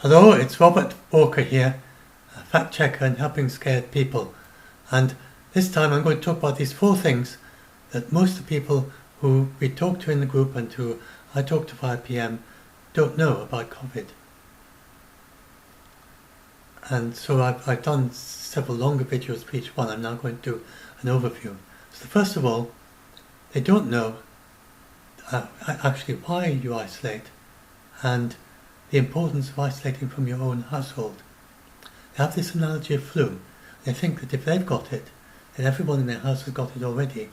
Hello, it's Robert Walker here, a fact checker and helping scared people. And this time I'm going to talk about these 4 things that most of the people who we talk to in the group and who I talk to via PM don't know about COVID. And so I've done several longer videos for each one. I'm now going to do an overview. So first of all, they don't know actually why you isolate and the importance of isolating from your own household. They have this analogy of flu. They think that if they've got it, then everyone in their house has got it already.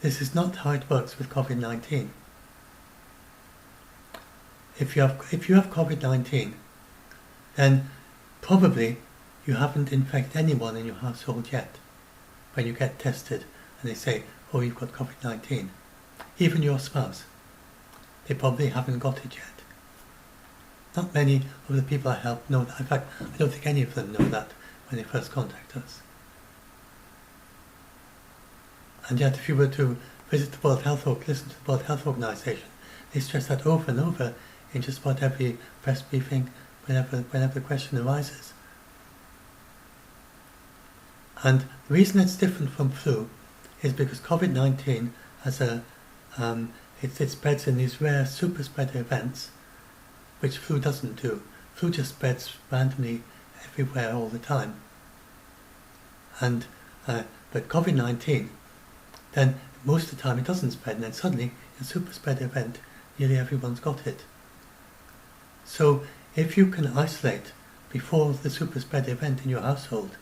This is not how it works with COVID-19. If you have COVID-19, then probably you haven't infected anyone in your household yet when you get tested and they say, oh, you've got COVID-19. Even your spouse, they probably haven't got it yet. Not many of the people I help know that. In fact, I don't think any of them know that when they first contact us. And yet, if you were to visit the World Health listen to the World Health Organization, they stress that over and over in just about every press briefing whenever the question arises. And the reason it's different from flu is because COVID-19 has it spreads in these rare super spreader events, which flu doesn't do. Flu just spreads randomly everywhere all the time. And but COVID-19, then most of the time it doesn't spread, and then suddenly in a super spreader event, nearly everyone's got it. So if you can isolate before the super spreader event in your household,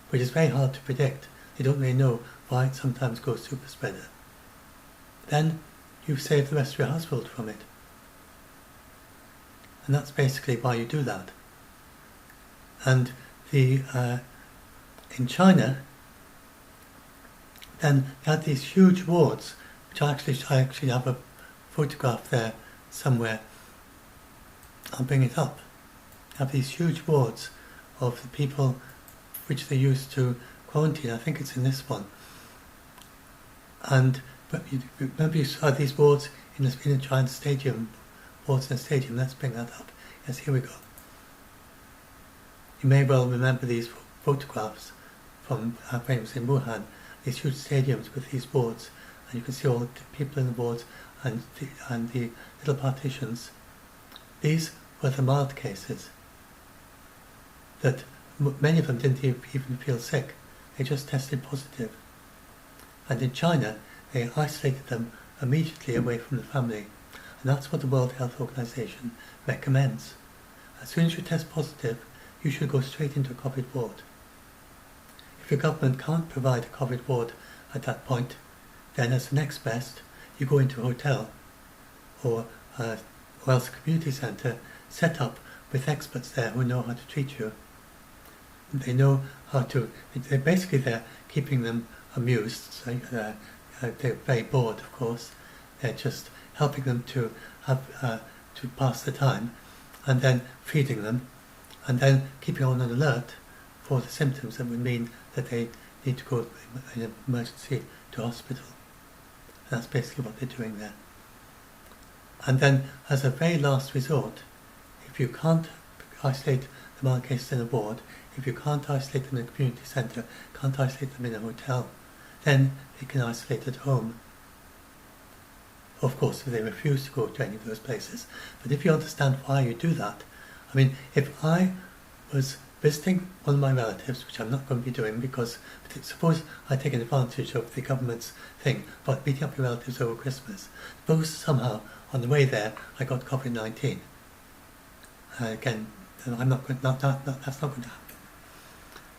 which is very hard to predict, you don't really know why it sometimes goes super spreader, then you've saved the rest of your household from it. And that's basically why you do that. And in China, then they had these huge wards, which I actually have a photograph there somewhere. I'll bring it up. They have these huge wards of the people which they used to quarantine. I think it's in this one. And remember you saw these wards in a giant stadium. Wards in a stadium. Let's bring that up. Yes, here we go. You may well remember these photographs from when it was in Wuhan. These huge stadiums with these wards, and you can see all the people in the wards and the little partitions. These were the mild cases. That many of them didn't even feel sick. They just tested positive. And in China, they isolated them immediately away from the family. And that's what the World Health Organization recommends. As soon as you test positive, you should go straight into a COVID ward. If your government can't provide a COVID ward at that point, then as the next best, you go into a hotel or else a community centre set up with experts there who know how to treat you. They know how to, they're keeping them amused, so they're very bored, of course. They're just helping them to to pass the time, and then feeding them, and then keeping on alert for the symptoms that would mean that they need to go in an emergency to hospital. And that's basically what they're doing there. And then, as a very last resort, if you can't isolate the mild cases in a ward, if you can't isolate them in a community centre, can't isolate them in a hotel, then they can isolate at home. Of course, if they refuse to go to any of those places. But if you understand why you do that, I mean, if I was visiting one of my relatives, which I'm not going to be doing because suppose I take advantage of the government's thing about meeting up your relatives over Christmas. Suppose somehow on the way there I got COVID-19. Again, I'm not going, that's not going to happen.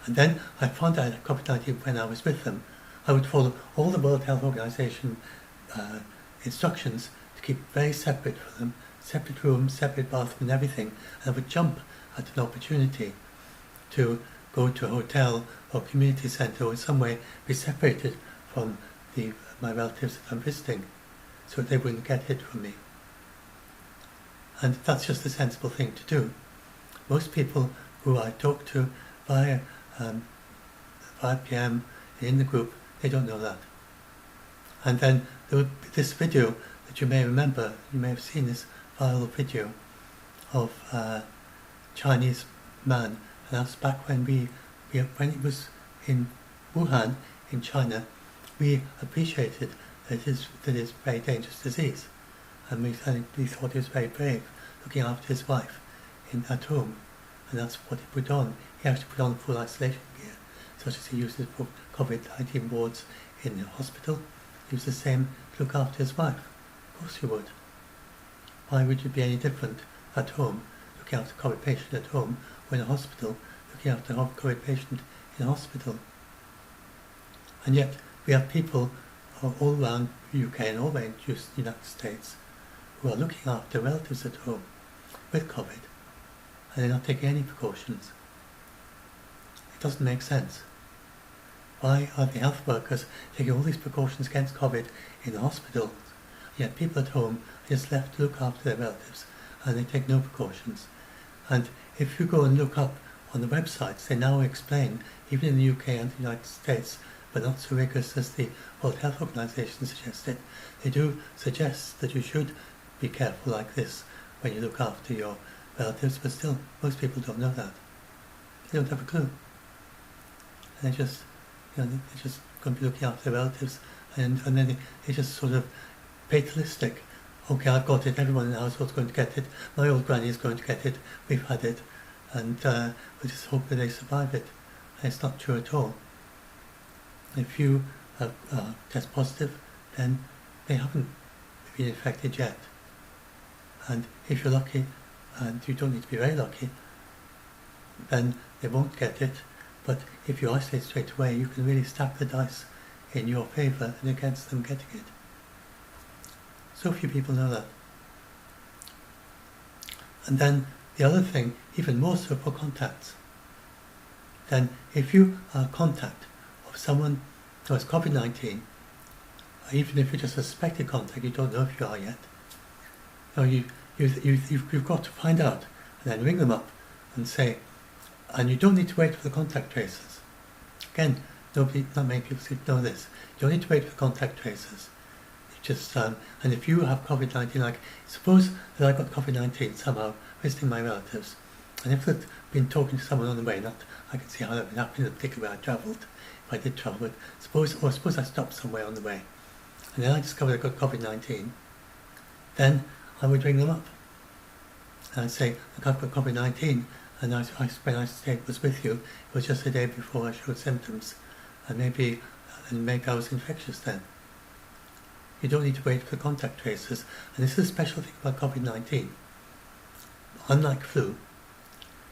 And then I found out I had COVID-19 when I was with them. I would follow all the World Health Organization instructions to keep it very separate for them, separate rooms, separate bathroom and everything, and I would jump at an opportunity to go to a hotel or community centre or in some way be separated from my relatives that I'm visiting so that they wouldn't get hit from me. And that's just a sensible thing to do. Most people who I talk to via PM in the group, they don't know that. And then there would be this video that you may remember, you may have seen this viral video of Chinese man, and that's back when when it was in Wuhan, in China, we appreciated that it's a very dangerous disease, and we thought he was very brave, looking after his wife at home, and that's what he put on. He actually put on full isolation gear, such as he uses for COVID-19 wards in the hospital. He was the same to look after his wife. Of course you would. Why would you be any different at home, looking after a COVID patient at home, or in a hospital, looking after a COVID patient in a hospital? And yet, we have people all around the UK and all around the United States who are looking after relatives at home with COVID, and they're not taking any precautions. It doesn't make sense. Why are the health workers taking all these precautions against COVID in the hospitals, yet people at home are just left to look after their relatives and they take no precautions? And if you go and look up on the websites, they now explain, even in the UK and the United States, but not so rigorous as the World Health Organization suggested, they do suggest that you should be careful like this when you look after your relatives, but still, most people don't know that. They don't have a clue. And they're just going to be looking after their relatives, and then they're just sort of fatalistic. Okay, I've got it, everyone in the household's going to get it, my old granny is going to get it, we've had it, and we just hope that they survive it. And it's not true at all. If you test positive, then they haven't been infected yet. And if you're lucky, and you don't need to be very lucky, then they won't get it. But if you isolate straight away, you can really stack the dice in your favour and against them getting it. So few people know that. And then the other thing, even more so for contacts, then if you are a contact of someone who has COVID-19, or even if you're just a suspected contact, you don't know if you are yet, you've got to find out and then ring them up and say, and you don't need to wait for the contact tracers. Again, not many people seem to know this. You don't need to wait for contact tracers. You just, and if you have COVID-19, like, suppose that I got COVID-19 somehow, visiting my relatives, and if I'd been talking to someone on the way, I can see how that would happen in particular where I travelled, if I did travel, but suppose I stopped somewhere on the way, and then I discovered I got COVID-19, then I would ring them up, and I'd say, look, I've got COVID-19, and when I was with you, it was just the day before I showed symptoms, and maybe I was infectious then. You don't need to wait for contact tracers, and this is a special thing about COVID-19. Unlike flu,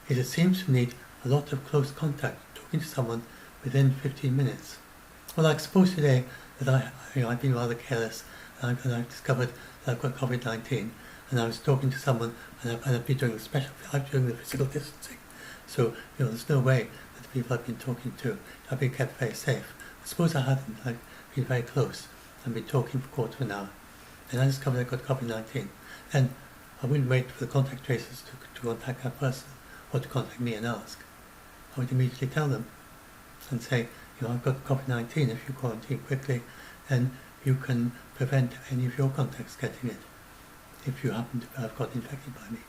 it seems to need a lot of close contact, talking to someone within 15 minutes. Well, like suppose today that I've been rather careless, and I've discovered that I've got COVID-19, and I was talking to someone, and I've been doing the physical distancing. So, there's no way that the people I've been talking to have been kept very safe. But suppose I hadn't, I've been very close, and been talking for a quarter of an hour, and I discovered I got COVID-19. Then I wouldn't wait for the contact tracers to contact that person, or to contact me and ask. I would immediately tell them, and say, I've got COVID-19, if you quarantine quickly, then you can prevent any of your contacts getting it, if you happen to have got infected by me.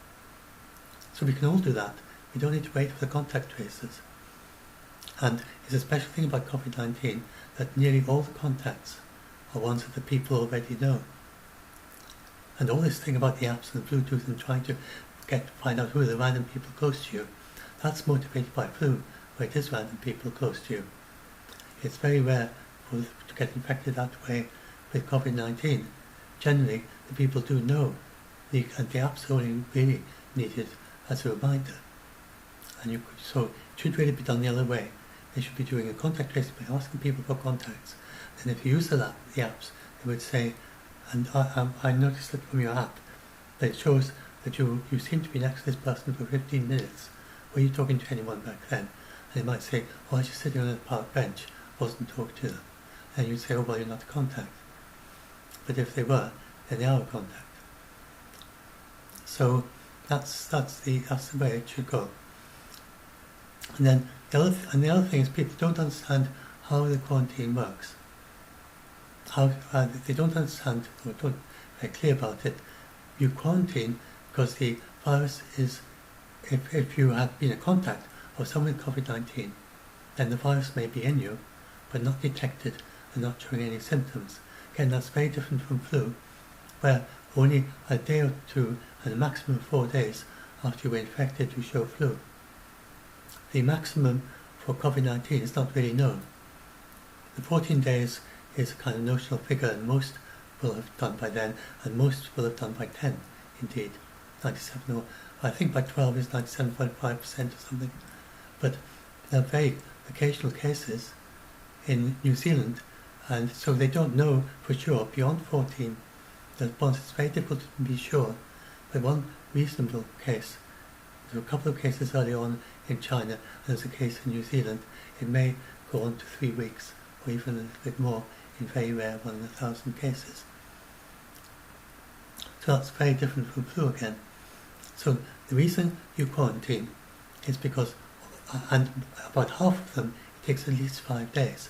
So we can all do that. We don't need to wait for the contact tracers. And it's a special thing about COVID-19 that nearly all the contacts are ones that the people already know. And all this thing about the apps and Bluetooth and trying to find out who are the random people close to you, that's motivated by flu, where it is random people close to you. It's very rare to get infected that way with COVID-19. Generally, the people do know, and the apps are only really needed as a reminder. And so it should really be done the other way. They should be doing a contact tracing by asking people for contacts. And if you use the apps, they would say, and I noticed that from your app, that it shows that you seem to be next to this person for 15 minutes. Were you talking to anyone back then? And they might say, I was just sitting on a park bench, wasn't talking to them. And you'd say, well, you're not a contact. But if they were, then they are a contact. So that's the way it should go. And then the other thing is people don't understand how the quarantine works. They don't understand, or don't very clear about it. You quarantine because the virus is, if you have been in contact of someone with COVID-19, then the virus may be in you, but not detected and not showing any symptoms. Again, that's very different from flu, where only a day or two and a maximum of 4 days after you were infected you show flu. The maximum for COVID-19 is not really known. The 14 days is a kind of notional figure, and most will have done by then, and most will have done by 10, indeed. 97, or I think by 12 is 97.5% or something. But there are very occasional cases in New Zealand, and so they don't know for sure. Beyond 14, it's very difficult to be sure. But one reasonable case, there were a couple of cases early on in China, and there's a case in New Zealand. It may go on to 3 weeks, or even a little bit more, in very rare 1 in 1,000 cases. So that's very different from flu again. So the reason you quarantine is because, and about half of them, it takes at least 5 days,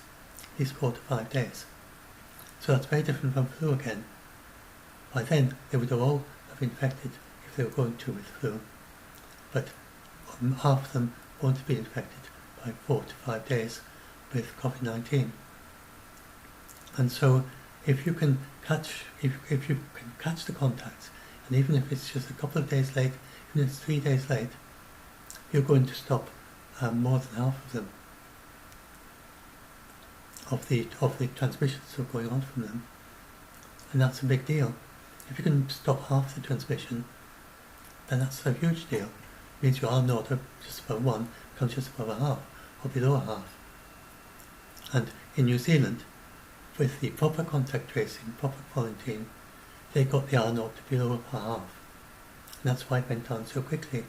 at least 4 to 5 days. So that's very different from flu again. By then, they would all have infected if they were going to with flu, but half of them won't have been infected by 4 to 5 days with COVID-19. And so, if you can catch the contacts, and even if it's just a couple of days late, even if it's 3 days late, you're going to stop more than half of them, of the transmissions that are going on from them, and that's a big deal. If you can stop half the transmission, then that's a huge deal. It means your R naught of just above 1 becomes just above a half, or below a half. And in New Zealand, with the proper contact tracing, proper quarantine, they got the R naught to below a half. And that's why it went down so quickly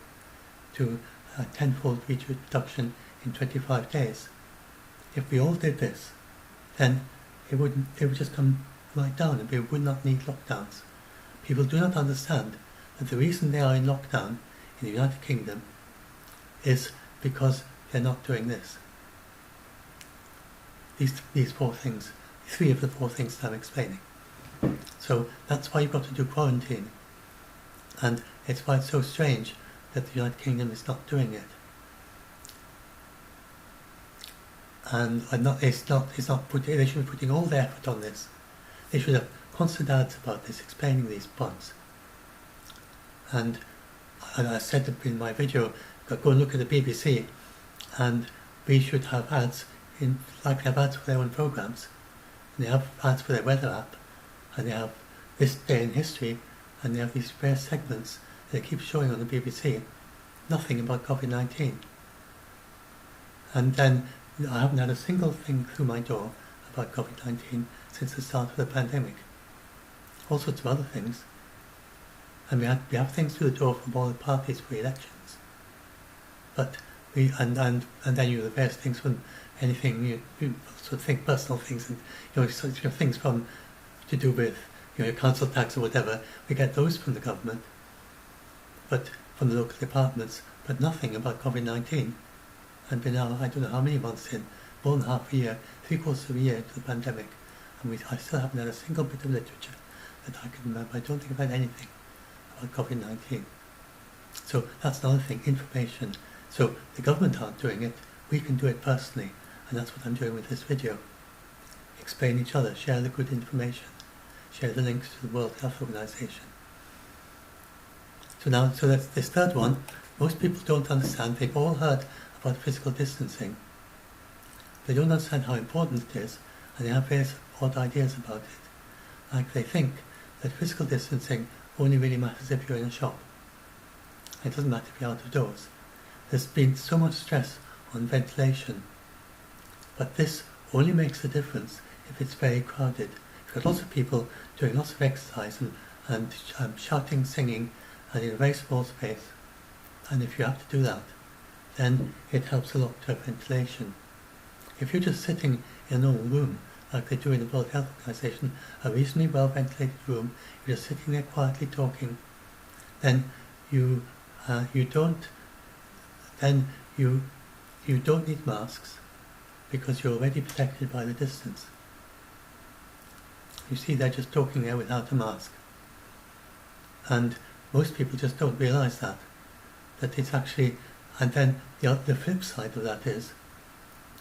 to a 10-fold reduction in 25 days. If we all did this, then it would just come right down, and we would not need lockdowns. People do not understand that the reason they are in lockdown in the United Kingdom is because they're not doing this. These 4 things, 3 of the 4 things that I'm explaining. So that's why you've got to do quarantine. And it's why it's so strange that the United Kingdom is not doing it. And they should be putting all their effort on this. They should have constant ads about this, explaining these points. And I said in my video, go and look at the BBC, and we should have ads, like they have ads for their own programmes, and they have ads for their weather app, and they have this day in history, and they have these rare segments that they keep showing on the BBC. Nothing about COVID-19. And then I haven't had a single thing through my door about COVID-19 since the start of the pandemic. All sorts of other things. And we have things through the door from all the parties for elections. But and then you have the various things from anything you sort of think personal things, and sort of things from to do with your council tax or whatever. We get those from the government, but from the local departments, but nothing about COVID-19. And we're now, I don't know how many months in, more than half a year, 3/4 of a year into the pandemic, and I still haven't had a single bit of literature that I can remember. I don't think I've had anything about COVID-19. So that's another thing, information. So the government aren't doing it, we can do it personally, and that's what I'm doing with this video. Explain each other, share the good information, share the links to the World Health Organization. So that's this third one. Most people don't understand. They've all heard about physical distancing. They don't understand how important it is, and they have various odd ideas about it. Like they think that physical distancing only really matters if you're in a shop. It doesn't matter if you're out of doors. There's been so much stress on ventilation, but this only makes a difference if it's very crowded. You've got lots of people doing lots of exercise and shouting, singing, and in a very small space. And if you have to do that, then it helps a lot to have ventilation. If you're just sitting in a normal room, like they do in the World Health Organization, a reasonably well ventilated room, you're just sitting there quietly talking, then you don't need masks because you're already protected by the distance. You see, they're just talking there without a mask. And Most people just don't realise that it's actually, and then the flip side of that is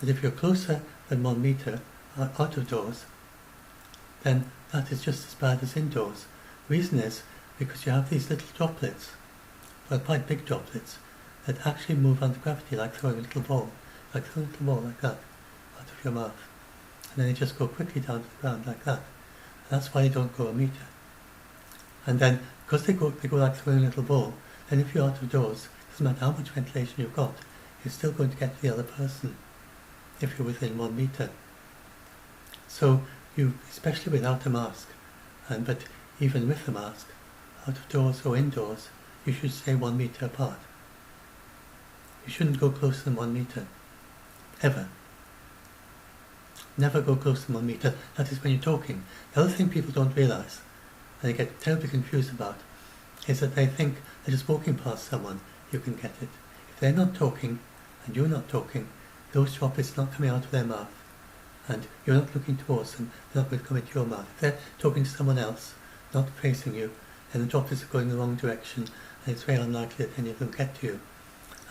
that if you're closer than 1 metre out of doors, then that is just as bad as indoors. The reason is because you have these little droplets, well, quite big droplets, that actually move under gravity, like throwing a little ball like that out of your mouth. And then they just go quickly down to the ground like that. And that's why they don't go a metre. And then, because they go like throwing a little ball, then if you're out of doors, it doesn't matter how much ventilation you've got, you're still going to get to the other person if you're within 1 metre. So you, especially without a mask, but even with a mask, out of doors or indoors, you should stay 1 metre apart. You shouldn't go closer than 1 metre, ever. Never go closer than 1 metre. That is when you're talking. The other thing people don't realise, and they get terribly confused about, is that they think that just walking past someone, you can get it. If they're not talking, and you're not talking, those droplets are not coming out of their mouth, and you're not looking towards them, they're not going to come into your mouth. If they're talking to someone else, not facing you, then the droplets are going the wrong direction, and it's very unlikely that any of them get to you.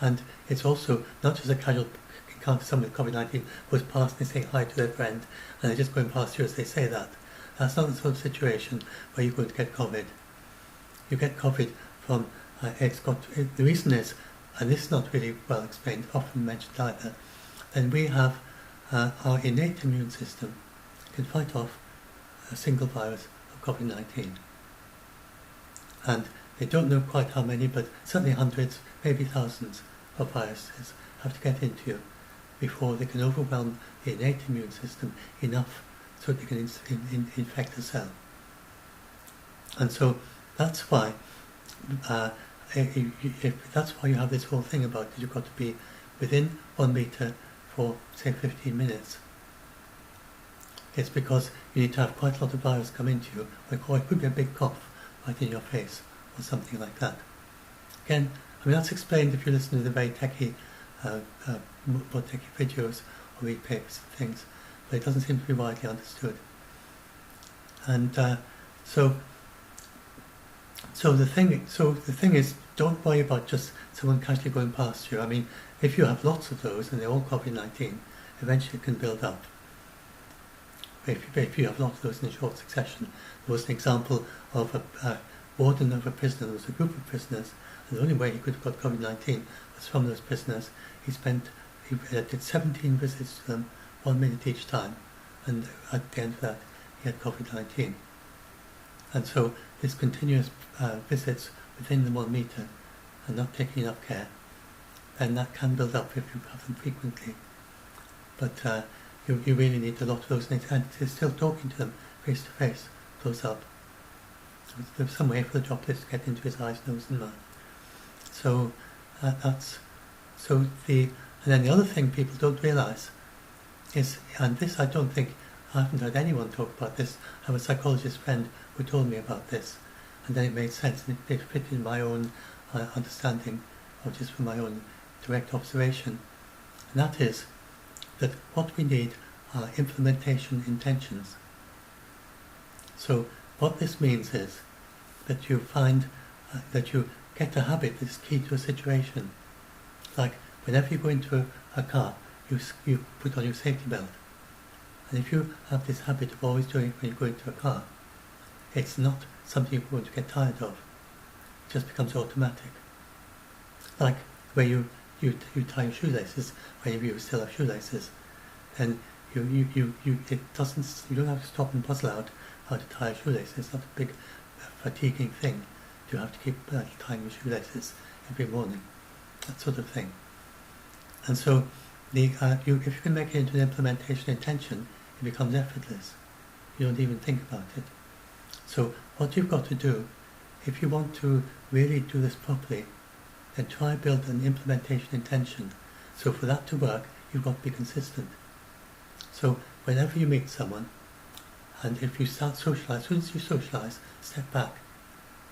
And it's also not just a casual encounter someone with COVID-19 goes past and they say hi to their friend, and they're just going past you as they say that. That's not the sort of situation where you're going to get COVID. You get COVID from, the reason is, and this is not really well explained, often mentioned either, then we have our innate immune system can fight off a single virus of COVID-19. And they don't know quite how many, but certainly hundreds, maybe thousands of viruses have to get into you before they can overwhelm the innate immune system enough so they can infect a cell. And so that's why that's why you have this whole thing about that you've got to be within 1 metre for, say, 15 minutes. It's because you need to have quite a lot of virus come into you, or it could be a big cough right in your face, or something like that. Again, I mean, that's explained if you listen to the very techie, more techie videos, or read papers and things, but it doesn't seem to be widely understood. And so the thing is, don't worry about just someone casually going past you. I mean, if you have lots of those and they're all COVID-19, eventually it can build up. If you have lots of those in short succession. There was an example of a warden of a prisoner. There was a group of prisoners, and the only way he could have got COVID-19 was from those prisoners. He did 17 visits to them, 1 minute each time, and at the end of that he had COVID-19. And so this continuous visits within the 1 metre and not taking enough care, then that can build up if you have them frequently. But you really need a lot of those things, and still talking to them face to face, close up. There's some way for the droplets to get into his eyes, nose and mouth. So and then the other thing people don't realise is, and this I haven't heard anyone talk about this. I have a psychologist friend who told me about this, and then it made sense, and it fit in my own understanding, or just from my own direct observation. And that is that what we need are implementation intentions. So what this means is that you find that you get a habit that's key to a situation. Like whenever you go into a car, you put on your safety belt. And if you have this habit of always doing it when you go into a car, it's not something you're going to get tired of. It just becomes automatic. Like where you tie your shoelaces, whenever you still have shoelaces, then you don't have to stop and puzzle out how to tie a shoelace. It's not a big fatiguing thing. You have to keep tying your shoelaces every morning, that sort of thing. And so if you can make it into an implementation intention, it becomes effortless. You don't even think about it. So what you've got to do, if you want to really do this properly, then try build an implementation intention. So for that to work, you've got to be consistent. So whenever you meet someone, and if you start socialise, as soon as you socialise, step back.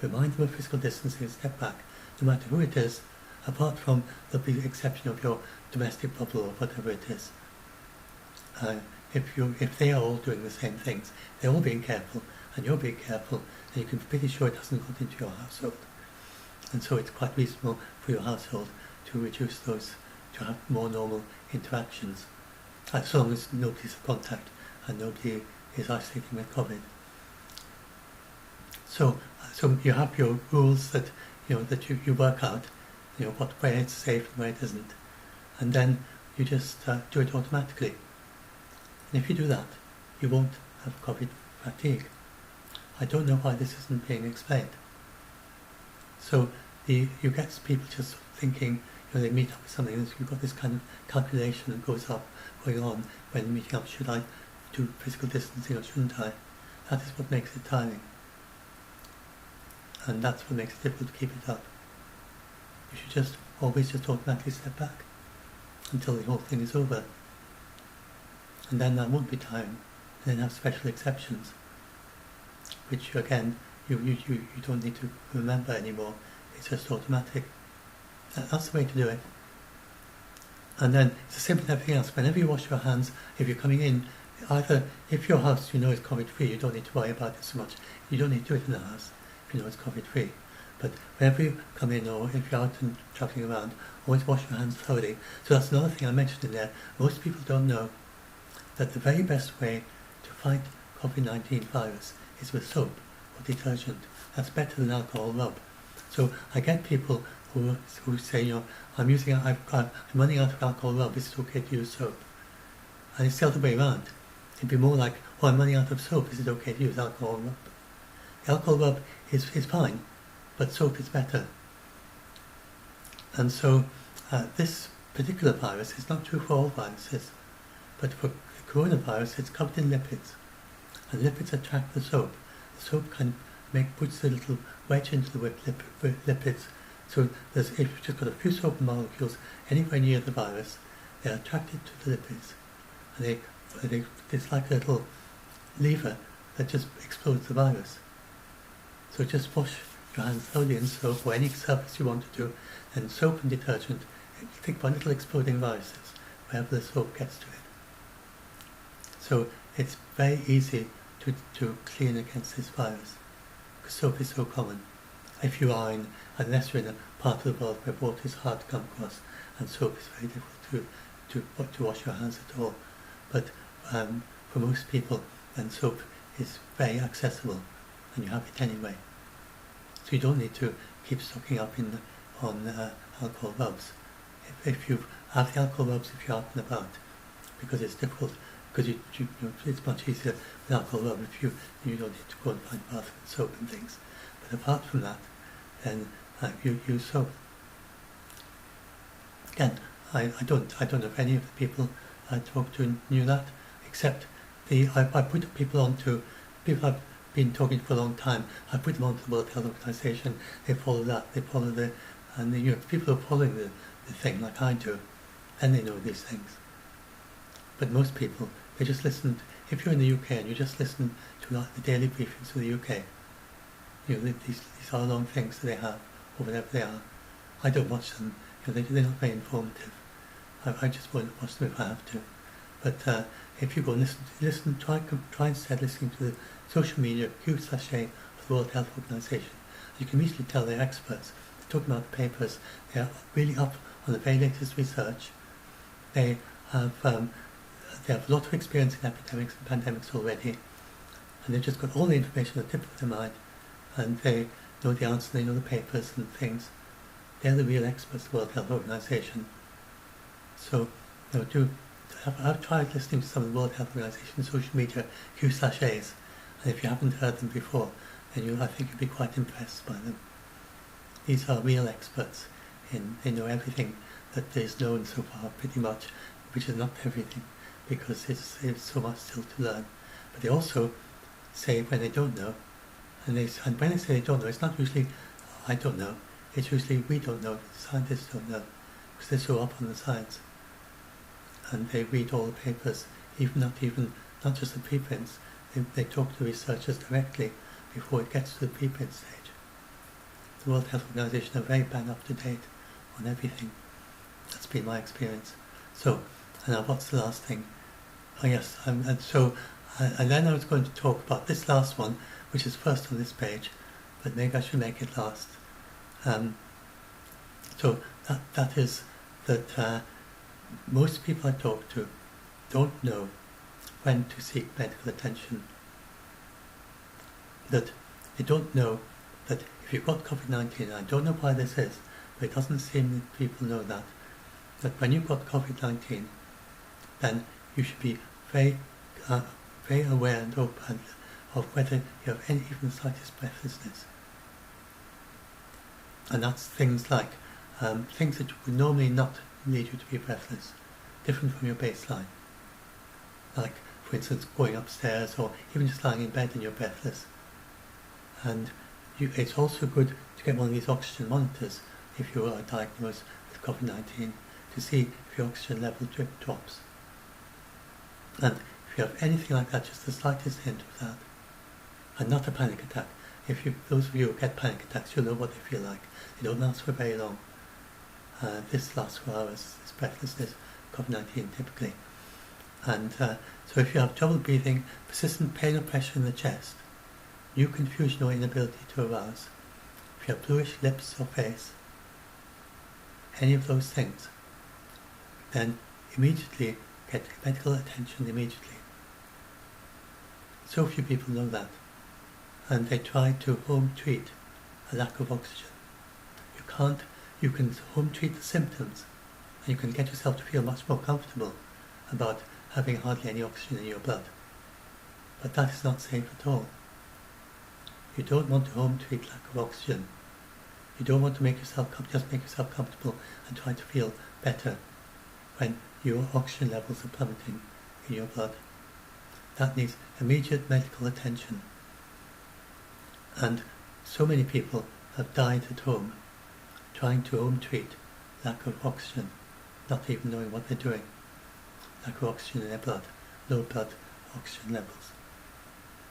Remind them of physical distancing and step back, no matter who it is, apart from the exception of your domestic bubble or whatever it is. If they are all doing the same things, they're all being careful, and you're being careful, then you can be pretty sure it hasn't got into your household. And so it's quite reasonable for your household to reduce those, to have more normal interactions, as long as nobody's in contact and nobody is isolating with COVID. So you have your rules that that you work out, where it's safe and where it isn't, and then you just do it automatically. And if you do that, you won't have COVID fatigue. I don't know why this isn't being explained. So you get people just thinking, they meet up with something, and you've got this kind of calculation that going on when meeting up. Should I do physical distancing or shouldn't I? That is what makes it tiring. And that's what makes it difficult to keep it up. You should just always just automatically step back until the whole thing is over. And then that won't be tiring. And then have special exceptions, which again, you don't need to remember anymore. It's just automatic. That's the way to do it. And then it's the same with everything else. Whenever you wash your hands, if you're coming in, either if your house is COVID-free, you don't need to worry about it so much. You don't need to do it in the house if you know it's COVID-free. But whenever you come in, or if you're out and travelling around, always wash your hands thoroughly. So that's another thing I mentioned in there. Most people don't know that the very best way to fight COVID-19 virus is with soap or detergent. That's better than alcohol rub. So I get people who say, I'm running out of alcohol rub, is it okay to use soap? And it's the other way around. It'd be more like, I'm running out of soap, is it okay to use alcohol rub? The alcohol rub is fine, but soap is better. And so this particular virus is not true for all viruses, but for the coronavirus it's covered in lipids, and lipids attract the soap. The soap puts a little wedge into the lipids, so if you've just got a few soap molecules anywhere near the virus, they're attracted to the lipids, and it's like a little lever that just explodes the virus. So just wash your hands thoroughly in soap, or any surface you want to do, and soap and detergent, think about little exploding viruses wherever the soap gets to it. So it's very easy to clean against this virus, because soap is so common. If you are unless you're in a part of the world where water is hard to come across, and soap is very difficult to wash your hands at all. But for most people, then soap is very accessible, and you have it anyway. So you don't need to keep stocking up on alcohol rubs. If you have the alcohol rubs, if you're out and about, because it's difficult, because it's much easier with alcohol rub if you don't need to go and find baths with soap and things. But apart from that, then you use soap. Again, I don't know if any of the people I talked to knew that, except I put people I've been talking to for a long time. I put them onto the World Health Organization. They follow that. They follow and people are following the thing like I do, then they know these things. But most people, they just listen. If you're in the UK and you just listen to the daily briefings of the UK, these are long things that they have, or whatever they are. I don't watch them. They're not very informative. I just won't watch them if I have to. But if you go and listen, try instead listening to the social media Q/A of the World Health Organization. You can immediately tell they're experts. They're talking about the papers. They're really up on the very latest research. They have a lot of experience in epidemics and pandemics already, and they've just got all the information at the tip of their mind, and they know the answer, they know the papers and things. They're the real experts, the World Health Organization. So, I've tried listening to some of the World Health Organization social media Q/As, and if you haven't heard them before, then I think you'll be quite impressed by them. These are real experts. They know everything that is known so far, pretty much, which is not everything, because it's so much still to learn. But they also say when they don't know, and when they say they don't know, it's not usually I don't know. It's usually we don't know. Scientists don't know, because they're so up on the science, and they read all the papers, not just the preprints. They talk to researchers directly before it gets to the preprint stage. The World Health Organization are very bang up to date on everything. That's been my experience. So, and now what's the last thing? Oh yes, and then I was going to talk about this last one, which is first on this page, but maybe I should make it last. So that is that most people I talk to don't know when to seek medical attention. That they don't know that if you've got COVID-19, I don't know why this is, but it doesn't seem that people know that when you've got COVID-19, then you should be very aware and open of whether you have any even the slightest breathlessness. And that's things like things that would normally not lead you to be breathless, different from your baseline. Like, for instance, going upstairs or even just lying in bed and you're breathless. And it's also good to get one of these oxygen monitors if you are diagnosed with COVID-19 to see if your oxygen level drops. And if you have anything like that, just the slightest hint of that, and not a panic attack. Those of you who get panic attacks, you'll know what they feel like. They don't last for very long. This lasts for hours, this breathlessness, COVID-19 typically. And so if you have trouble breathing, persistent pain or pressure in the chest, new confusion or inability to arouse, if you have bluish lips or face, any of those things, then immediately get medical attention immediately. So few people know that, and they try to home treat a lack of oxygen. You can home treat the symptoms, and you can get yourself to feel much more comfortable about having hardly any oxygen in your blood. But that is not safe at all. You don't want to home treat lack of oxygen. You don't want to just make yourself comfortable and try to feel better when your oxygen levels are plummeting in your blood. That needs immediate medical attention. And so many people have died at home trying to home treat lack of oxygen, not even knowing what they're doing. Lack of oxygen in their blood, low blood oxygen levels.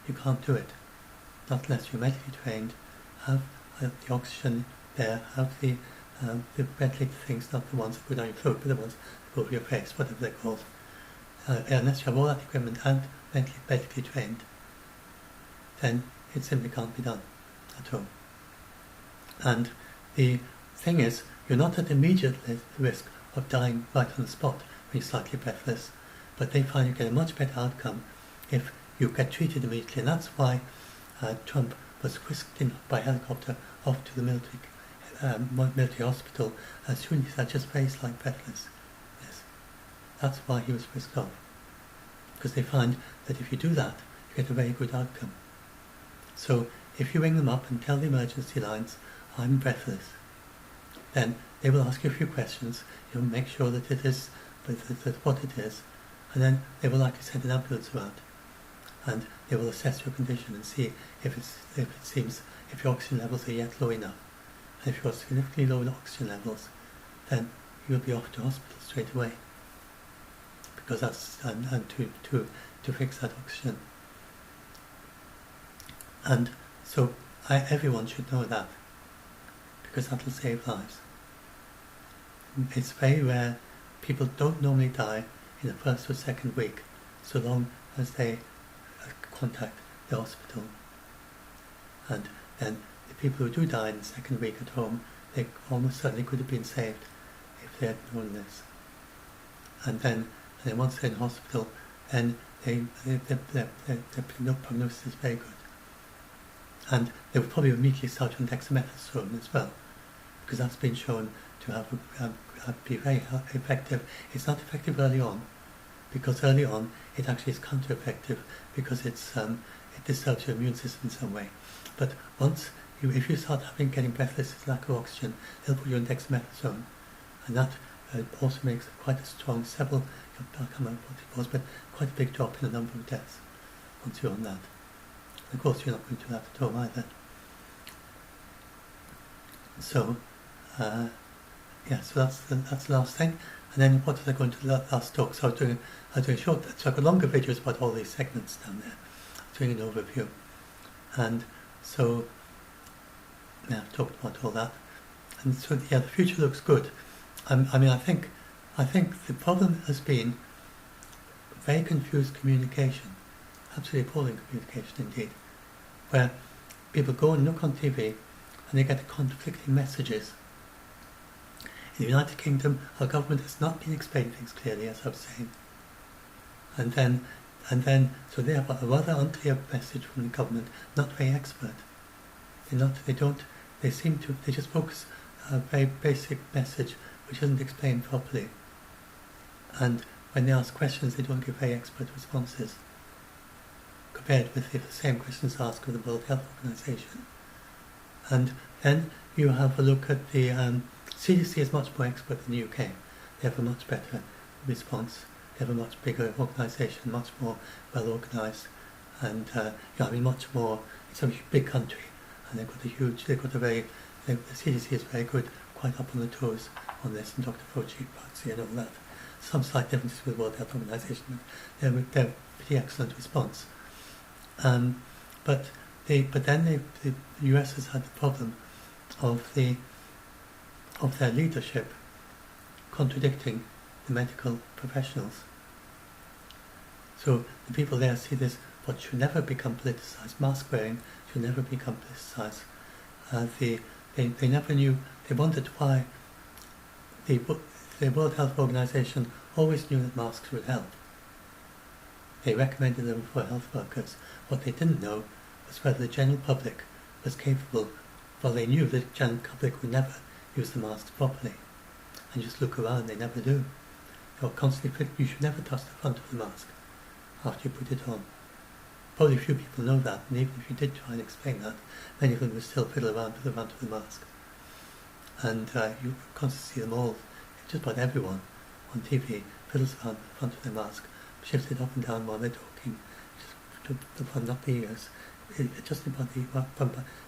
You can't do it, not unless you're medically trained, have the oxygen there, have the ventilator things, not the ones that go down your throat, but the ones that go over your face, whatever they're called. Unless you have all that equipment and medically trained, then it simply can't be done at home. And the thing is, you're not at immediate risk of dying right on the spot when you're slightly breathless, but they find you get a much better outcome if you get treated immediately, and that's why Trump was whisked in by helicopter off to the military hospital as soon as he had just very slight breathlessness. That's why he was whisked off, because they find that if you do that, you get a very good outcome. So if you ring them up and tell the emergency lines, I'm breathless, then they will ask you a few questions. You'll make sure that it is what it is, and then they will likely send an ambulance around, and they will assess your condition and see if your oxygen levels are yet low enough. And if you're significantly low in oxygen levels, then you'll be off to hospital straight away, because that's to fix that oxygen. And so everyone should know that, because that will save lives. It's very rare. People don't normally die in the first or second week, so long as they contact the hospital. And then the people who do die in the second week at home, they almost certainly could have been saved if they had known this. And then once they're in hospital, then their prognosis is very good. And they would probably immediately start on dexamethasone as well, because that's been shown to be very effective. It's not effective early on, because early on it actually is counter-effective, because it disturbs your immune system in some way. But if you start getting breathless, lack of oxygen, they'll put you on dexamethasone, and that also makes quite a strong, I can't remember what it was, but quite a big drop in the number of deaths once you're on that. And of course, you're not going to do that at home either. So, so that's the last thing. And then what did I go into the last talk? So I was doing a short, so I've got longer videos about all these segments down there, doing an overview. And so, I've talked about all that. And so, the future looks good. I think the problem has been very confused communication, absolutely appalling communication indeed, where people go and look on TV and they get conflicting messages. In the United Kingdom, our government has not been explaining things clearly, as I was saying. And then, so they have a rather unclear message from the government, not very expert. They just focus a very basic message which isn't explained properly. And when they ask questions, they don't give very expert responses, compared with if the same questions asked of the World Health Organization. And then you have a look at the CDC is much more expert than the UK. They have a much better response. They have a much bigger organisation, much more well organised, and much more. It's a big country, and the CDC is very good, quite up on the toes on this, and Dr. Fauci, and all that. Some slight differences with the World Health Organization, but they're pretty excellent response. But then the US has had the problem of their leadership contradicting the medical professionals. So the people there see this, what should never become politicized. Mask wearing should never become politicized. They never knew. They wondered why the World Health Organization always knew that masks would help. They recommended them for health workers. What they didn't know was whether the general public was capable. Well, they knew the general public would never use the masks properly. And just look around, they never do. They were constantly you should never touch the front of the mask after you put it on. Probably few people know that, and even if you did try and explain that, many of them would still fiddle around with the front of the mask. And you constantly see them all, just about everyone on TV, fiddles around with the front of their mask, shifts it up and down while they're talking, just to the front, not the ears. Just about the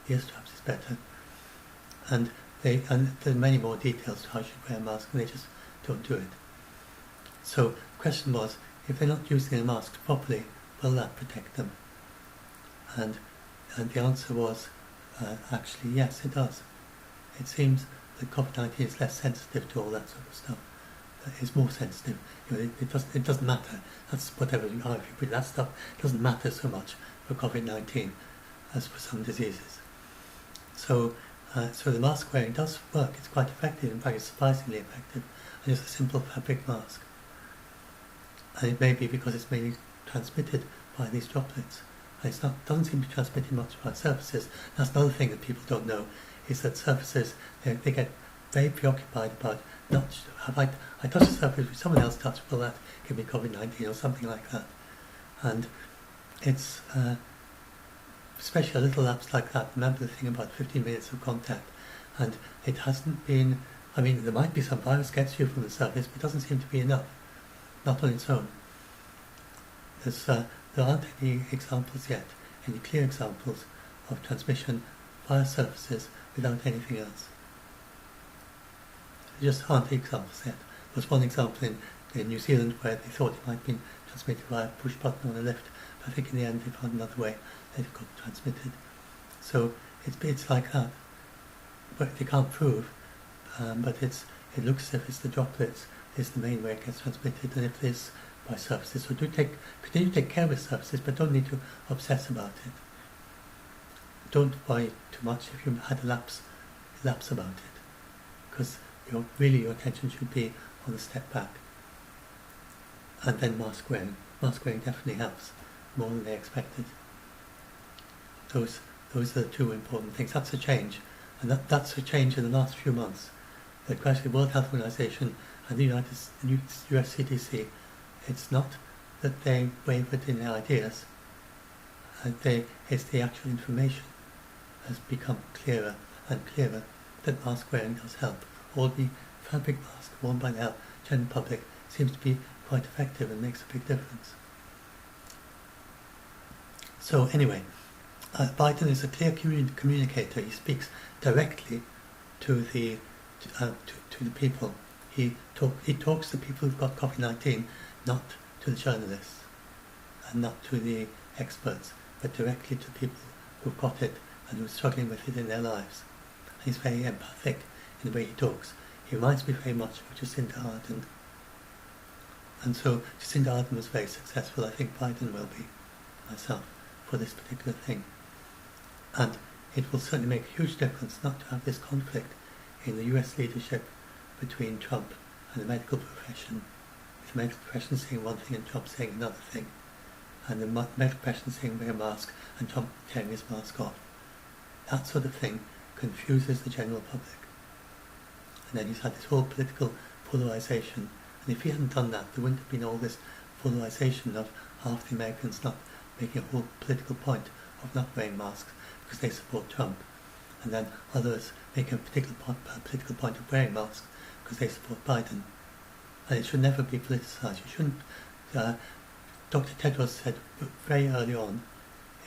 ear straps is better. And there are many more details to how you should wear a mask, and they just don't do it. So the question was, if they're not using the masks properly, will that protect them? And the answer was, actually, yes, it does. It seems that COVID-19 is less sensitive to all that sort of stuff. It's more sensitive. It doesn't matter. That's whatever you are. If you put that stuff, it doesn't matter so much for COVID-19 as for some diseases. So the mask wearing does work. It's quite effective. In fact, it's surprisingly effective. And it's a simple fabric mask. And it may be because it's mainly transmitted by these droplets. And doesn't seem to be transmitted much by surfaces. That's another thing that people don't know, is that surfaces, they get very preoccupied about I touched a surface which someone else touched, will that give me COVID-19 or something like that. And it's, especially a little lapse like that, remember the thing about 15 minutes of contact, and it hasn't been, there might be some virus gets you from the surface, but it doesn't seem to be enough, not on its own. There aren't any examples yet, any clear examples of transmission via surfaces without anything else. There just aren't examples yet. There was one example in New Zealand where they thought it might have been transmitted via a push button on a lift, but I think in the end they found another way that it got transmitted. So it's like that. But they can't prove, but it looks as if it's the droplets is the main way it gets transmitted, and if it is by surfaces. So continue to take care with surfaces, but don't need to obsess about it. Don't worry too much if you had a lapse about it, because your attention should be on the step back. And then mask wearing. Mask wearing definitely helps more than they expected. Those are the two important things. That's a change, and that's a change in the last few months. The World Health Organization and the US CDC, it's not that they wavered in their ideas. It's the actual information has become clearer and clearer that mask wearing does help. All the fabric mask worn by the general public seems to be quite effective and makes a big difference. So anyway, Biden is a clear communicator. He speaks directly to the people. He talks to people who've got COVID-19, not to the journalists and not to the experts, but directly to people who've got it and who are struggling with it in their lives. And he's very empathic in the way he talks. He reminds me very much of Jacinda Ardern. And so Jacinda Ardern was very successful. I think Biden will be, myself, for this particular thing. And it will certainly make a huge difference not to have this conflict in the US leadership between Trump and the medical profession, with the medical profession saying one thing and Trump saying another thing, and the medical profession saying wear a mask and Trump tearing his mask off. That sort of thing confuses the general public. And then he's had this whole political polarisation, and if he hadn't done that, there wouldn't have been all this polarisation of half the Americans not making a whole political point of not wearing masks because they support Trump, and then others making a political point of wearing masks because they support Biden. And it should never be politicised. You shouldn't. Dr. Tedros said very early on,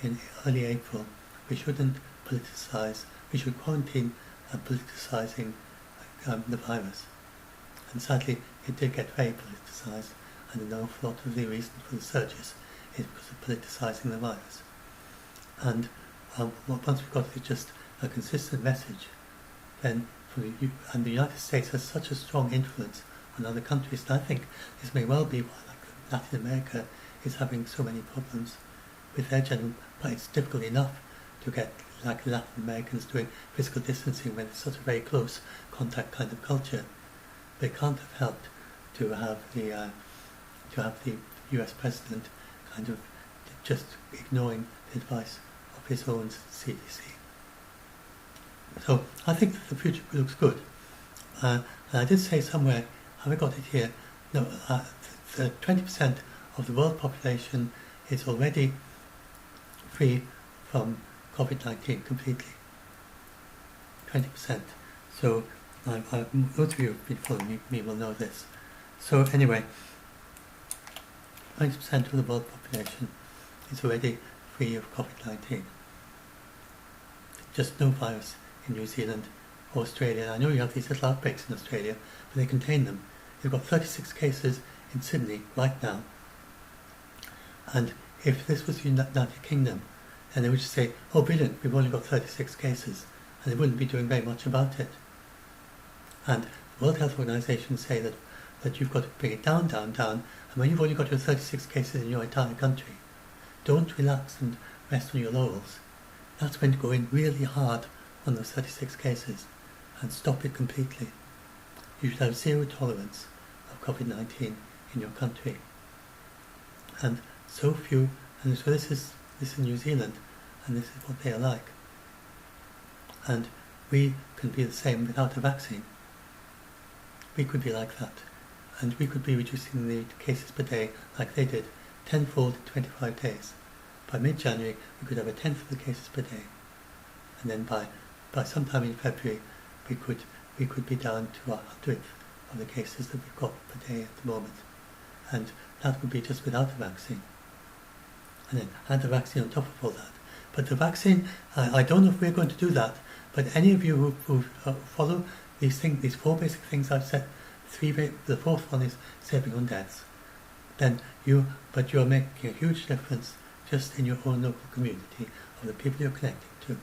in early April, we shouldn't politicise. We should quarantine politicising the virus. And sadly, it did get very politicised, and an awful lot of the reason for the surges is because of politicising the virus. And once we've got just a consistent message, then and the United States has such a strong influence on other countries, and I think this may well be why Latin America is having so many problems with their general, but it's difficult enough to get Latin Americans doing physical distancing when it's such a very close contact kind of culture. But it can't have helped to have the US president kind of just ignoring the advice of his own CDC. So I think that the future looks good. And I did say somewhere, have I got it here? No, 20% of the world population is already free from COVID-19 completely. 20%. So most of you who've been following me will know this. So anyway, 20% of the world population is already free of COVID-19. Just no virus in New Zealand or Australia. I know you have these little outbreaks in Australia, but they contain them. You've got 36 cases in Sydney right now. And if this was the United Kingdom, then they would just say, oh brilliant, we've only got 36 cases, and they wouldn't be doing very much about it. And the World Health Organization say that you've got to bring it down, and when you've only got your 36 cases in your entire country, don't relax and rest on your laurels. That's when to go in really hard on those 36 cases and stop it completely. You should have zero tolerance of COVID-19 in your country. And so few, and so this is New Zealand, and this is what they are like. And we can be the same without a vaccine. We could be like that. And we could be reducing the cases per day like they did, tenfold in 25 days. By mid-January, we could have a tenth of the cases per day. And then by sometime in February, we could be down to a hundredth of the cases that we've got per day at the moment. And that would be just without a vaccine. And then add the vaccine on top of all that. But the vaccine, I don't know if we're going to do that, but any of you who follow these four basic things I've said, the fourth one is saving on deaths, then you're making a huge difference just in your own local community of the people you're connecting to.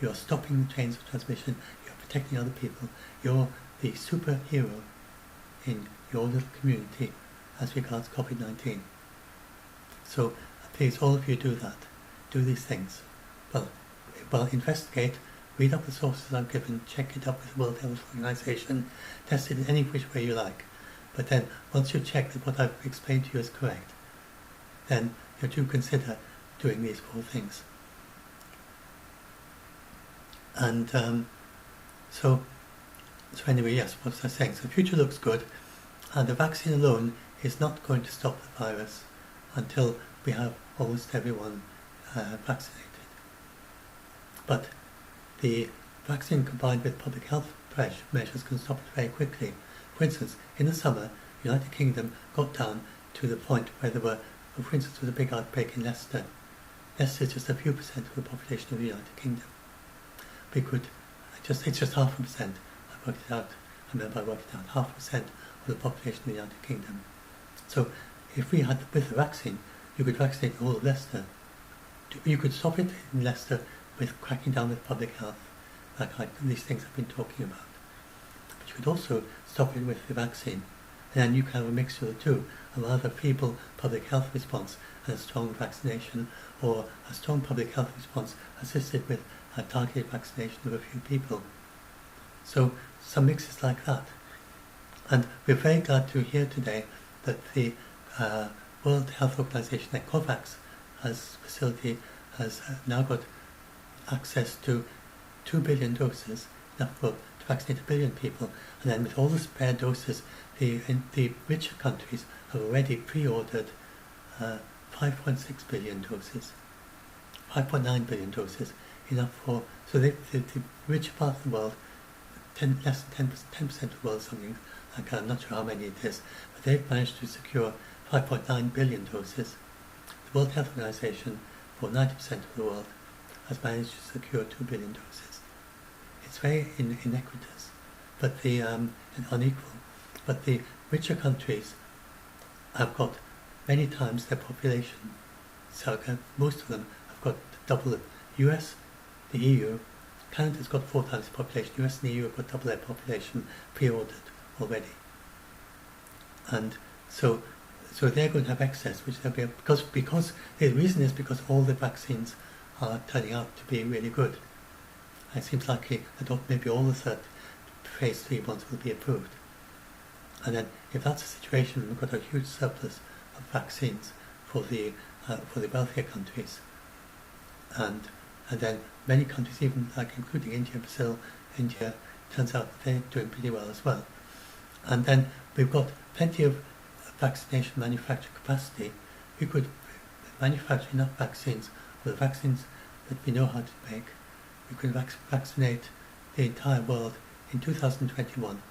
You're stopping the chains of transmission, you're protecting other people, you're the superhero in your little community as regards COVID-19. So please, all of you do that. Do these things. Well, investigate, read up the sources I've given, check it up with the World Health Organization, test it in any which way you like. But then, once you've checked that what I've explained to you is correct, then you do consider doing these four things. And so anyway, yes, what was I saying? So the future looks good, and the vaccine alone is not going to stop the virus until we have almost everyone vaccinated. But the vaccine combined with public health measures can stop it very quickly. For instance, in the summer, the United Kingdom got down to the point where there were, for instance, there was a big outbreak in Leicester. Leicester is just a few percent of the population of the United Kingdom. It's just 0.5%. I worked it out. I remember I worked it out. 0.5% of the population of the United Kingdom. So if we had, with the vaccine, you could vaccinate the whole of Leicester. You could stop it in Leicester with cracking down with public health, these things I've been talking about. But you could also stop it with the vaccine. And then you can have a mixture of the two, a rather feeble public health response and a strong vaccination, or a strong public health response assisted with a targeted vaccination of a few people. So some mixes like that. And we're very glad to hear today that the World Health Organization at COVAX has now got access to 2 billion doses, enough to vaccinate 1 billion people. And then with all the spare doses, the richer countries have already pre-ordered 5.6 billion doses, 5.9 billion doses, enough for, so the richer part of the world, less than 10% of the world, something like, I'm not sure how many it is, but they've managed to secure 5.9 billion doses. The World Health Organization, for 90% of the world, has managed to secure 2 billion doses. It's very inequitous, but and unequal. But the richer countries have got many times their population. So most of them have got double the US, the EU. Canada's got 4 times the population. US and the EU have got double their population pre-ordered already. And so they're going to have excess, which they'll be because the reason is because all the vaccines are turning out to be really good. It seems likely that maybe all the third phase 3 ones will be approved. And then, if that's the situation, we've got a huge surplus of vaccines for the wealthier countries, and then many countries, even like including India, Brazil, India, turns out that they're doing pretty well as well. And then we've got plenty of vaccination manufacturing capacity. We could manufacture enough vaccines, or the vaccines that we know how to make. We could vaccinate the entire world in 2021,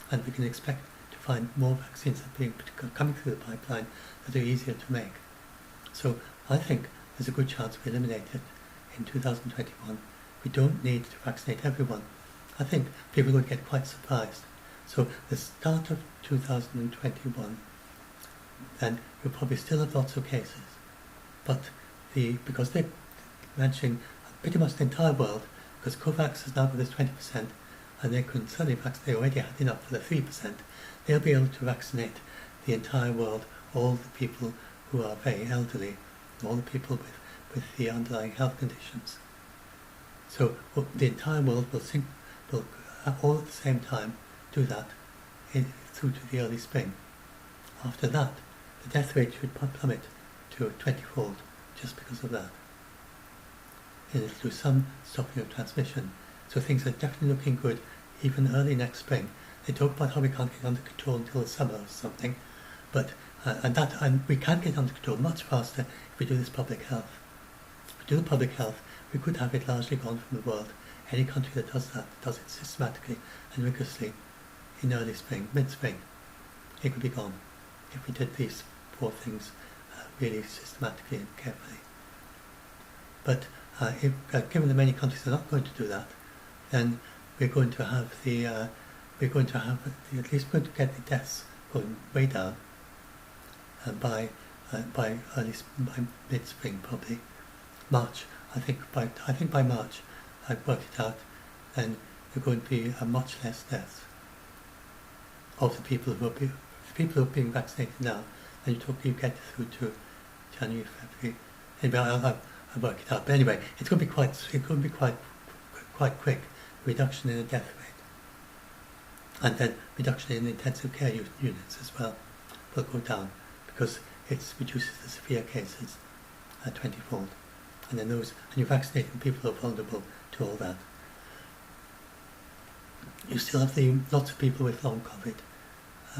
and we can expect to find more vaccines that are coming through the pipeline that are easier to make. So I think there's a good chance we eliminate it in 2021. We don't need to vaccinate everyone. I think people are going to get quite surprised. So the start of 2021, then you'll probably still have lots of cases, but because they're managing pretty much the entire world, because COVAX has now got this 20%, and they can certainly vaccinate, they already had enough for the 3%, they'll be able to vaccinate the entire world, all the people who are very elderly, all the people with the underlying health conditions. So the entire world will all at the same time do that through to the early spring. After that, the death rate should plummet to 20-fold just because of that. And it'll do some stopping of transmission. So things are definitely looking good even early next spring. They talk about how we can't get under control until the summer or something, but and we can get under control much faster if we do this public health. If we do the public health, we could have it largely gone from the world. Any country that does that, does it systematically and rigorously in early spring, mid-spring, it could be gone if we did these 4 things really systematically and carefully. But given that many countries are not going to do that, then we're going to have at least going to get the deaths going way down, and by mid-spring probably, March. I think by March, I've worked it out, then there are going to be much less deaths of the people who are being vaccinated now. And you get through to January, February. Anyway, I'll work it out. But anyway, it's going to be quite quick. Reduction in the death rate, and then reduction in the intensive care units as well will go down, because it reduces the severe cases 20-fold. And then and you're vaccinating people who are vulnerable to all that. You still have lots of people with long COVID,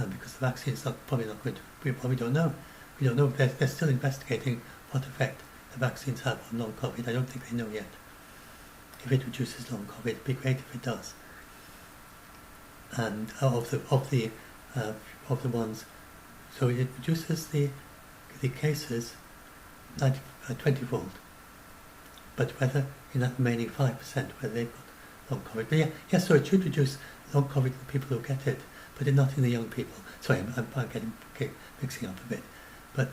because the vaccine is probably not going to. We probably don't know. We don't know. They're still investigating what effect the vaccines have on long COVID. I don't think they know yet. If it reduces long COVID, it'd be great if it does. And of the ones, so it reduces the cases 20-fold. But whether in that remaining 5%, whether they've got long COVID, but yeah, so it should reduce long COVID for people who get it, but not in the young people. Sorry, I'm getting mixing up a bit. But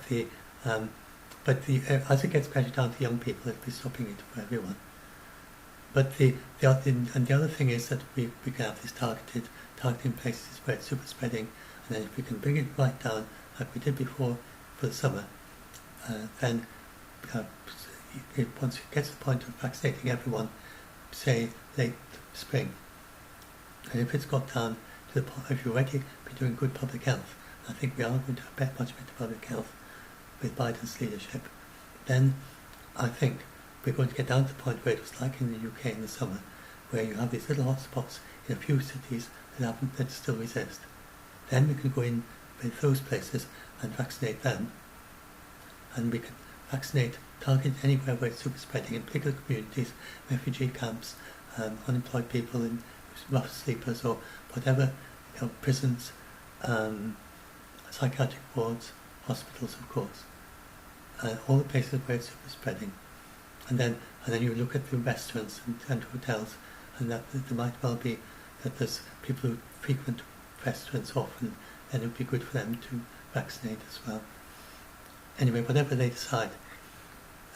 as it gets better down to young people, it'll be stopping it for everyone. But the other thing is that we can have this targeting places where it's super spreading, and then if we can bring it right down like we did before for the summer, then once it gets to the point of vaccinating everyone, say late spring, and if it's got down if you're already be doing good public health, I think we are going to have much better public health with Biden's leadership, then I think we're going to get down to the point where it was like in the UK in the summer, where you have these little hotspots in a few cities that still resist. Then we can go in with those places and vaccinate them, and we can vaccinate, target anywhere where it's super spreading, in particular communities, refugee camps, unemployed people, in rough sleepers or whatever, prisons, psychiatric wards, hospitals, of course, all the places where it's super spreading. And then you look at the restaurants and hotels, and that there might well be that there's people who frequent restaurants often, then it would be good for them to vaccinate as well. Anyway, whatever they decide.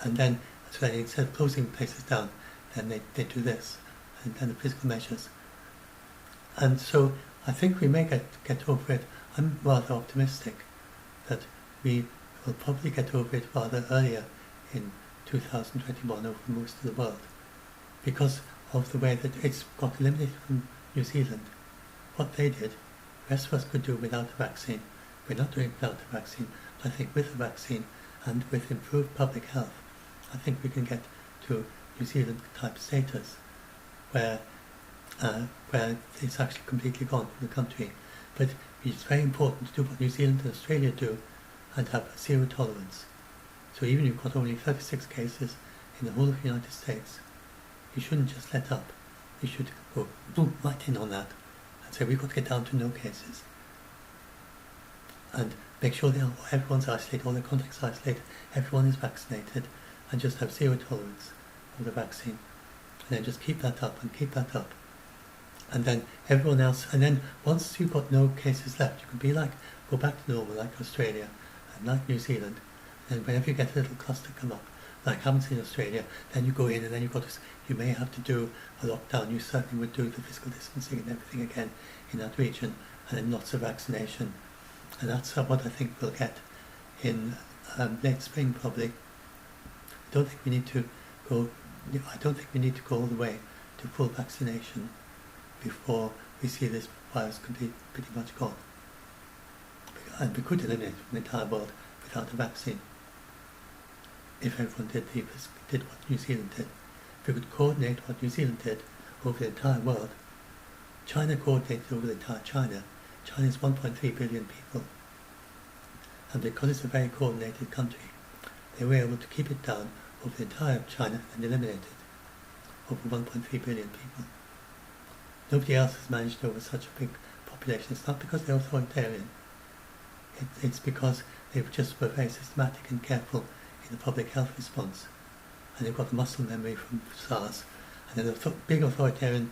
And then, so then instead of closing places down, then they do this, and then the physical measures. And so I think we may get over it. I'm rather optimistic that we will probably get over it rather earlier in 2021 over most of the world, because of the way that it's got eliminated from New Zealand. What they did, the rest of us could do without a vaccine. We're not doing it without a vaccine. I think with a vaccine and with improved public health, I think we can get to New Zealand type status where it's actually completely gone from the country. But it's very important to do what New Zealand and Australia do and have zero tolerance. So even if you've got only 36 cases in the whole of the United States, you shouldn't just let up. You should go right in on that and say we've got to get down to no cases. And make sure that everyone's isolated, all their contacts are isolated, everyone is vaccinated, and just have zero tolerance of the vaccine. And then just keep that up and keep that up. And then everyone else, and then once you've got no cases left, you can go back to normal like Australia and like New Zealand. And whenever you get a little cluster come up, like happens in Australia, then you go in and then you may have to do a lockdown. You certainly would do the physical distancing and everything again in that region, and then lots of vaccination. And that's what I think we'll get in late spring probably. I don't think we need to go all the way to full vaccination before we see this virus pretty much gone. And we could eliminate it from the entire world without a vaccine if everyone did what New Zealand did. If we could coordinate what New Zealand did over the entire world. China coordinated over the entire China. China is 1.3 billion people. And because it's a very coordinated country, they were able to keep it down over the entire China and eliminate it over 1.3 billion people. Nobody else has managed over such a big population. It's not because they're authoritarian. It's because they just were very systematic and careful in the public health response. And they've got the muscle memory from SARS. And then the big authoritarian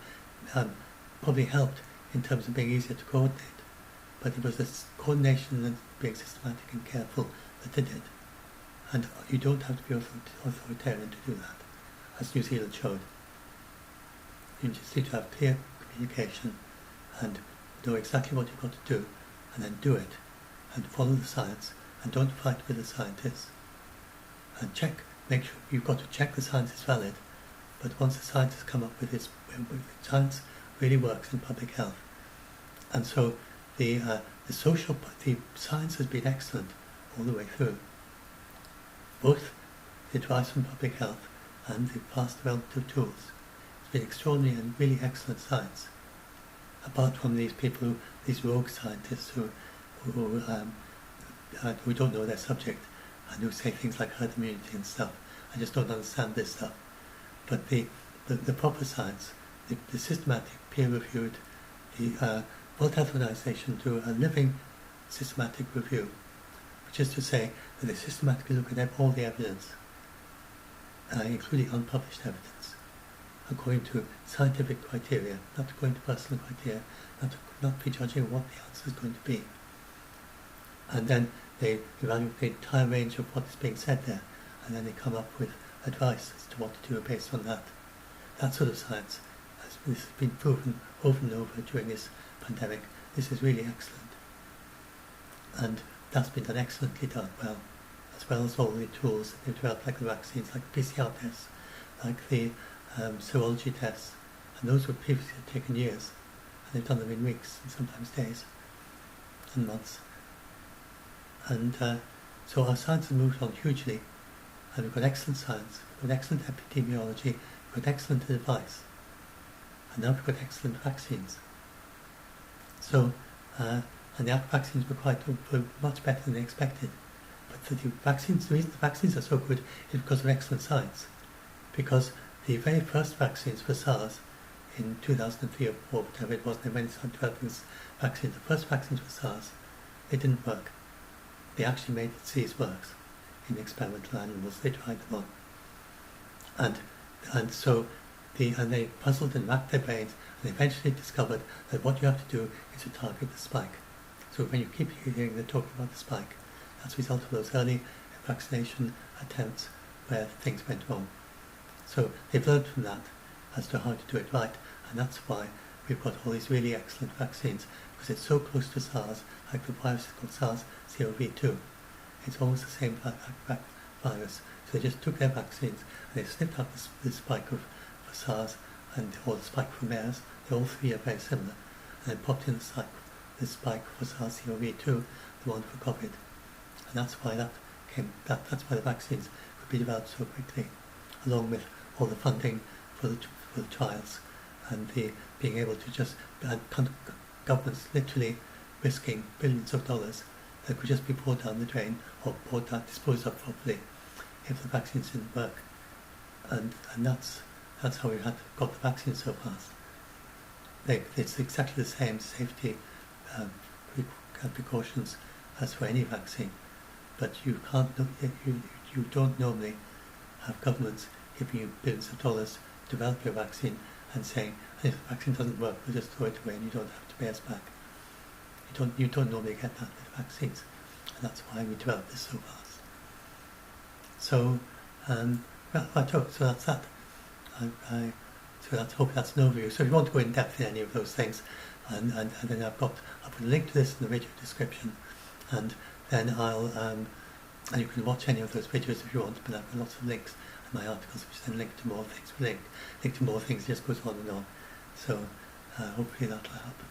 probably helped in terms of being easier to coordinate. But it was this coordination and being systematic and careful that did it. And you don't have to be authoritarian to do that, as New Zealand showed. You just need to have clear communication and know exactly what you've got to do, and then do it, and follow the science, and don't fight with the scientists. And make sure you've got to check the science is valid, but once the scientists come up with this, science really works in public health. And so the science has been excellent all the way through. Both the advice from public health and the fast development of tools. It's been extraordinary and really excellent science. Apart from these rogue scientists who don't know their subject and who say things like herd immunity and stuff. I just don't understand this stuff. But the proper science, the systematic, peer-reviewed, the World Health Organization do a living systematic review, which is to say that they systematically look at all the evidence, including unpublished evidence, according to scientific criteria, not according to personal criteria, not prejudging what the answer is going to be. And then they evaluate the entire range of what is being said there, and then they come up with advice as to what to do based on that. That sort of science has been proven over and over during this pandemic. This is really excellent. And that's been done excellently done as well as all the tools that they've developed, like the vaccines, like the PCR tests, like the serology tests, and those were previously taken years, and they've done them in weeks and sometimes days and months. And so our science has moved on hugely, and we've got excellent science, we've got excellent epidemiology, we've got excellent advice, and now we've got excellent vaccines. So, and the vaccines were much better than they expected. But the reason the vaccines are so good is because of excellent science. Because the very first vaccines for SARS in 2003 or whatever it was, they went on developing this vaccine. The first vaccines for SARS, they didn't work. They actually made the disease worse in experimental animals. They tried them on. And so they puzzled and racked their brains and eventually discovered that what you have to do is to target the spike. So when you keep hearing them talking about the spike, that's a result of those early vaccination attempts where things went wrong. So they've learned from that as to how to do it right, and that's why we've got all these really excellent vaccines, because it's so close to SARS, like the virus is called SARS-CoV-2. It's almost the same virus. So they just took their vaccines and they snipped out the spike for SARS or the spike for MERS. All three are very similar, and then popped in the spike for SARS-CoV-2, the one for COVID. And that's why that's why the vaccines could be developed so quickly, along with all the funding for the trials and the being able to just governments literally risking billions of dollars that could just be poured down the drain or disposed of properly if the vaccines didn't work. And that's how we got the vaccines so fast. It's exactly the same safety precautions as for any vaccine, but you don't normally have governments giving you billions of dollars to develop your vaccine and saying, if the vaccine doesn't work, we'll just throw it away and you don't have to pay us back. You don't normally get that with vaccines, and that's why we developed this so fast. So, so that's that. Hopefully that's an overview. So if you want to go in depth in any of those things, and then I'll put a link to this in the video description, and then and you can watch any of those videos if you want, but I've got lots of links in my articles which then link to more things. Link to more things, it just goes on and on. So hopefully that'll help.